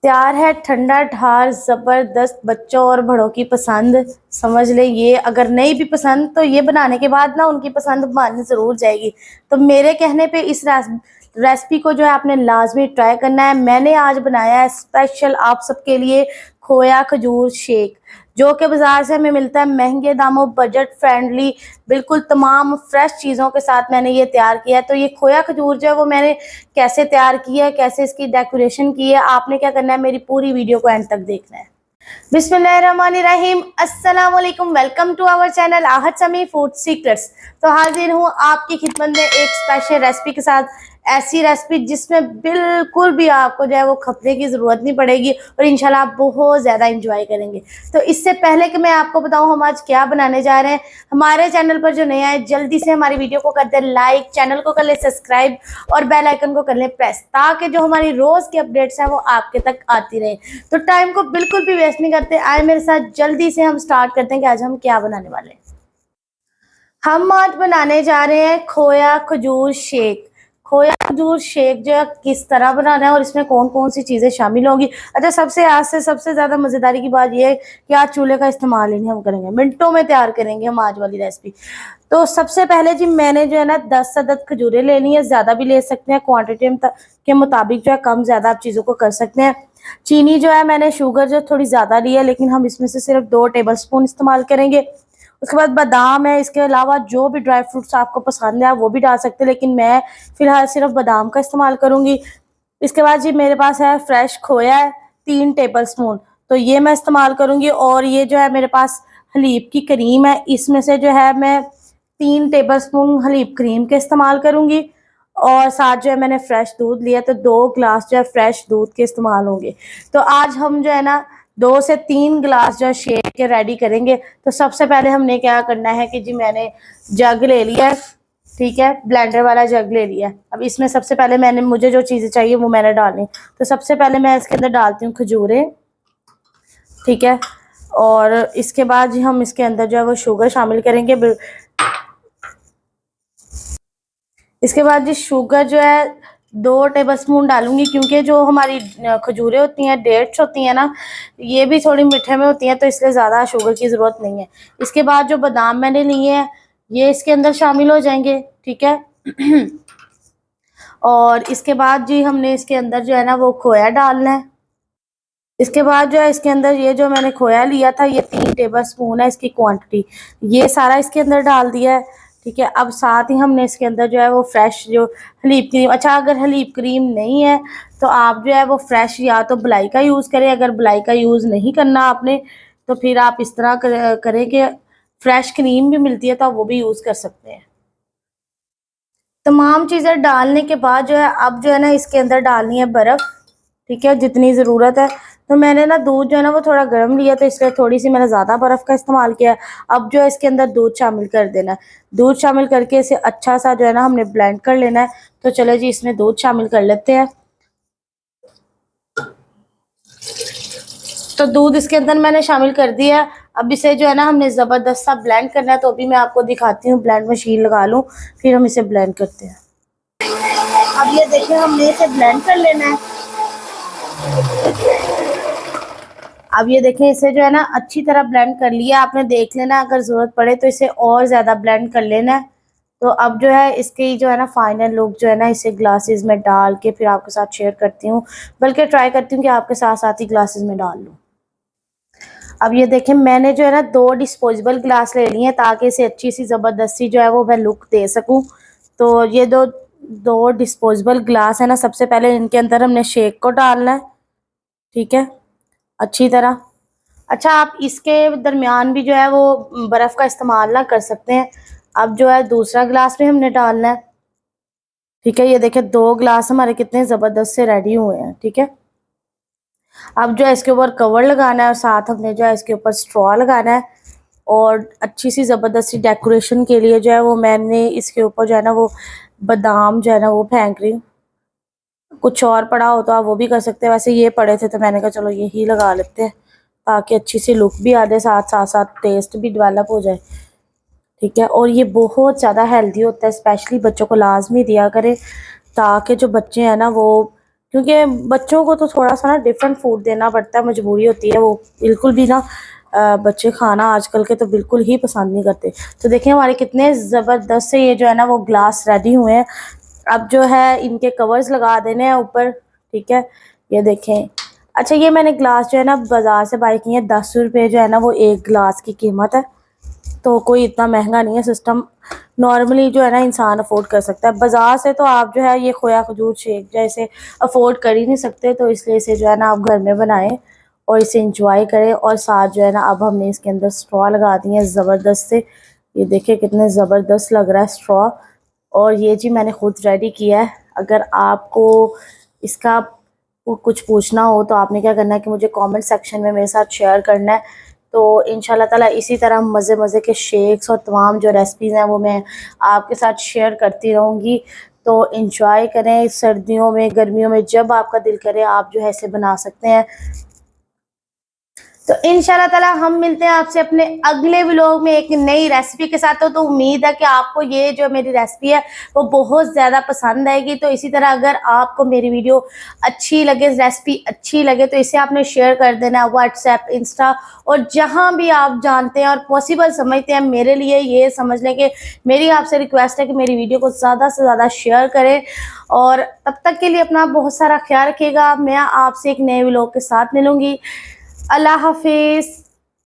तैयार है ठंडा ढार ज़बरदस्त बच्चों और बड़ों की पसंद। समझ ले, ये अगर नहीं भी पसंद तो ये बनाने के बाद ना उनकी पसंद मान ज़रूर जाएगी। तो मेरे कहने पे इस रेसिपी को जो है आपने लाजमी ट्राई करना है। मैंने आज बनाया है स्पेशल आप सबके लिए खोया खजूर शेक, जो कि बाज़ार से हमें मिलता है महंगे दामों, बजट फ्रेंडली, बिल्कुल तमाम फ्रेश चीज़ों के साथ मैंने ये तैयार किया है। तो ये खोया खजूर जो है वो मैंने कैसे तैयार किया है, कैसे इसकी डेकोरेशन की है, आपने क्या करना है, मेरी पूरी वीडियो को एंड तक देखना है। बिस्मिल्लाहिर्रहमानिर्रहीम, अस्सलाम वालेकुम, वेलकम टू आवर चैनल आहत समी फूड सीक्रेट्स। तो हाजिर हूँ आपकी खिदमत में एक स्पेशल रेसिपी के साथ, ऐसी रेसिपी जिसमें बिल्कुल भी आपको जो है वो खपने की ज़रूरत नहीं पड़ेगी और इंशाल्लाह आप बहुत ज़्यादा इंजॉय करेंगे। तो इससे पहले कि मैं आपको बताऊँ हम आज क्या बनाने जा रहे हैं, हमारे चैनल पर जो नया है जल्दी से हमारी वीडियो को कर दें लाइक, चैनल को कर ले सब्सक्राइब और बेल आइकन को कर ले प्रेस, ताकि जो हमारी रोज़ की अपडेट्स हैं वो आपके तक आती रहे। तो टाइम को बिल्कुल भी वेस्ट नहीं करते, आए मेरे साथ जल्दी से हम स्टार्ट करते हैं कि आज हम क्या बनाने वाले हैं। हम आज बनाने जा रहे हैं खोया खजूर शेक। खोया खजूर शेक जो है किस तरह बनाना है और इसमें कौन कौन सी चीज़ें शामिल होंगी। अच्छा, सबसे ज़्यादा मज़ेदारी की बात यह है कि आज चूल्हे का इस्तेमाल ही नहीं हम करेंगे, मिनटों में तैयार करेंगे हम आज वाली रेसिपी। तो सबसे पहले जी मैंने जो है ना 10 अदद खजूरें लेनी है, ज़्यादा भी ले सकते हैं, क्वांटिटी के मुताबिक जो है कम ज़्यादा आप चीज़ों को कर सकते हैं। चीनी जो है मैंने शुगर जो थोड़ी ज़्यादा ली है, लेकिन हम इसमें से सिर्फ 2 टेबल स्पून इस्तेमाल करेंगे। उसके बाद बादाम है, इसके अलावा जो भी ड्राई फ्रूट्स आपको पसंद है आप वो भी डाल सकते हैं, लेकिन मैं फ़िलहाल सिर्फ बादाम का इस्तेमाल करूँगी। इसके बाद जी मेरे पास है फ्रेश खोया है 3 टेबल स्पून, तो ये मैं इस्तेमाल करूँगी। और ये जो है मेरे पास हलीब की क्रीम है, इसमें से जो है मैं 3 टेबल स्पून हलीब क्रीम के इस्तेमाल करूँगी। और साथ जो है मैंने फ्रेश दूध लिया, तो 2 ग्लास जो है फ्रेश दूध के इस्तेमाल होंगे। तो आज हम जो है ना 2 से 3 गिलास जो है शेक के रेडी करेंगे। तो सबसे पहले हमने क्या करना है कि जी मैंने जग ले लिया है, ठीक है, ब्लेंडर वाला जग ले लिया है। अब इसमें सबसे पहले मुझे जो चीज़ें चाहिए वो मैंने डालनी। तो सबसे पहले मैं इसके अंदर डालती हूँ खजूरें, ठीक है। और इसके बाद जी हम इसके अंदर जो है वो शुगर शामिल करेंगे। इसके बाद जी शुगर जो है 2 टेबल स्पून डालूंगी, क्योंकि जो हमारी खजूरें होती हैं, डेट्स होती हैं ना, ये भी थोड़ी मीठे में होती हैं, तो इसलिए ज़्यादा शुगर की ज़रूरत नहीं है। इसके बाद जो बादाम मैंने लिए हैं ये इसके अंदर शामिल हो जाएंगे, ठीक है। और इसके बाद जी हमने इसके अंदर जो है ना वो खोया डालना है। इसके बाद जो है इसके अंदर ये जो मैंने खोया लिया था ये 3 टेबल स्पून है इसकी क्वांटिटी, ये सारा इसके अंदर डाल दिया है, ठीक है। अब साथ ही हमने इसके अंदर जो है वो फ्रेश जो हलीब क्रीम, अच्छा अगर हलीब क्रीम नहीं है तो आप जो है वो फ्रेश या तो मलाई का यूज़ करें, अगर मलाई का यूज़ नहीं करना आपने तो फिर आप इस तरह करें कि फ्रेश क्रीम भी मिलती है तो आप वो भी यूज़ कर सकते हैं। तमाम चीज़ें डालने के बाद जो है अब जो है ना इसके अंदर डालनी है बर्फ़, ठीक है, जितनी ज़रूरत है। तो मैंने ना दूध जो है ना वो थोड़ा गर्म लिया, तो इसलिए थोड़ी सी मैंने ज़्यादा बर्फ़ का इस्तेमाल किया है। अब जो है इसके अंदर दूध शामिल कर देना है। दूध शामिल करके इसे अच्छा सा जो है ना हमने ब्लेंड कर लेना है। तो चलो जी इसमें दूध शामिल कर लेते हैं। तो दूध इसके अंदर मैंने शामिल कर दिया। अब इसे जो है ना हमने ज़बरदस्त सा ब्लेंड करना है। तो अभी मैं आपको दिखाती हूँ, ब्लेंड मशीन लगा लूँ फिर हम इसे ब्लेंड करते हैं। अब ये देखिए हमने इसे ब्लेंड कर लेना है। अब ये देखें इसे जो है ना अच्छी तरह ब्लेंड कर लिया आपने, देख लेना अगर ज़रूरत पड़े तो इसे और ज़्यादा ब्लेंड कर लेना है। तो अब जो है इसकी जो है ना फाइनल लुक जो है ना इसे ग्लासेस में डाल के फिर आपके साथ शेयर करती हूँ, बल्कि ट्राई करती हूँ कि आपके साथ साथ ही ग्लासेस में डाल लूँ। अब ये देखें मैंने जो है ना 2 डिस्पोजेबल ग्लास ले लिए हैं, ताकि इसे अच्छी सी ज़बरदस्ती जो है वो मैं लुक दे सकूँ। तो ये दो डिस्पोजेबल ग्लास है ना, सबसे पहले इनके अंदर हमने शेक को डालना है, ठीक है, अच्छी तरह। अच्छा, आप इसके दरमियान भी जो है वो बर्फ़ का इस्तेमाल ना कर सकते हैं। अब जो है दूसरा गिलास भी हमने डालना है, ठीक है। ये देखिए 2 गिलास हमारे कितने ज़बरदस्त से रेडी हुए हैं, ठीक है। अब जो है इसके ऊपर कवर लगाना है और साथ हमने जो है इसके ऊपर स्ट्रॉ लगाना है। और अच्छी सी ज़बरदस्ती डेकोरेशन के लिए जो है वो मैंने इसके ऊपर जो है ना वो बादाम जो है ना वो फेंक रही हूँ। कुछ और पड़ा हो तो आप वो भी कर सकते हैं, वैसे ये पड़े थे तो मैंने कहा चलो यही लगा लेते हैं, ताकि अच्छी सी लुक भी आ जाए, साथ साथ टेस्ट भी डेवलप हो जाए, ठीक है। और ये बहुत ज़्यादा हेल्दी होता है, स्पेशली बच्चों को लाजमी दिया करें, ताकि जो बच्चे हैं ना वो क्योंकि बच्चों को तो थोड़ा सा ना डिफरेंट फूड देना पड़ता है, मजबूरी होती है। वो बिल्कुल भी ना बच्चे खाना आजकल के तो बिल्कुल ही पसंद नहीं करते। तो देखिए हमारे कितने ज़बरदस्त से ये जो है ना वो ग्लास रेडी हुए हैं। अब जो है इनके कवर्स लगा देने हैं ऊपर, ठीक है। ये देखें। अच्छा, ये मैंने ग्लास जो है ना बाज़ार से बाई की है, 10 रुपये जो है ना वो एक ग्लास की कीमत है। तो कोई इतना महंगा नहीं है, सिस्टम नॉर्मली जो है ना इंसान अफोर्ड कर सकता है। बाज़ार से तो आप जो है ये खोया खजूर शेक जैसे अफोर्ड कर ही नहीं सकते, तो इसलिए इसे जो है ना आप घर में बनाएं और इसे इंजॉय करें। और साथ जो है ना अब हमने इसके अंदर स्ट्रॉ लगा दी है ज़बरदस्त से। ये देखिए कितने ज़बरदस्त लग रहा है स्ट्रॉ। और ये जी मैंने खुद रेडी किया है। अगर आपको इसका कुछ पूछना हो तो आपने क्या करना है कि मुझे कमेंट सेक्शन में मेरे साथ शेयर करना है। तो इंशाल्लाह ताला इसी तरह मज़े मज़े के शेक्स और तमाम जो रेसिपीज़ हैं वो मैं आपके साथ शेयर करती रहूँगी। तो इंजॉय करें, सर्दियों में, गर्मियों में, जब आपका दिल करे आप जो है इसे बना सकते हैं। तो इंशाल्लाह ताला हम मिलते हैं आपसे अपने अगले व्लॉग में एक नई रेसिपी के साथ। तो उम्मीद है कि आपको ये जो मेरी रेसिपी है वो बहुत ज़्यादा पसंद आएगी। तो इसी तरह अगर आपको मेरी वीडियो अच्छी लगे, रेसिपी अच्छी लगे, तो इसे आपने शेयर कर देना व्हाट्सएप, इंस्टा और जहाँ भी आप जानते हैं और पॉसिबल समझते हैं। मेरे लिए ये समझ लें कि मेरी आपसे रिक्वेस्ट है कि मेरी वीडियो को ज़्यादा से ज़्यादा शेयर करें। और तब तक के लिए अपना बहुत सारा ख्याल रखिएगा। मैं आपसे एक नए व्लॉग के साथ मिलूँगी। अल्लाह हाफिज़।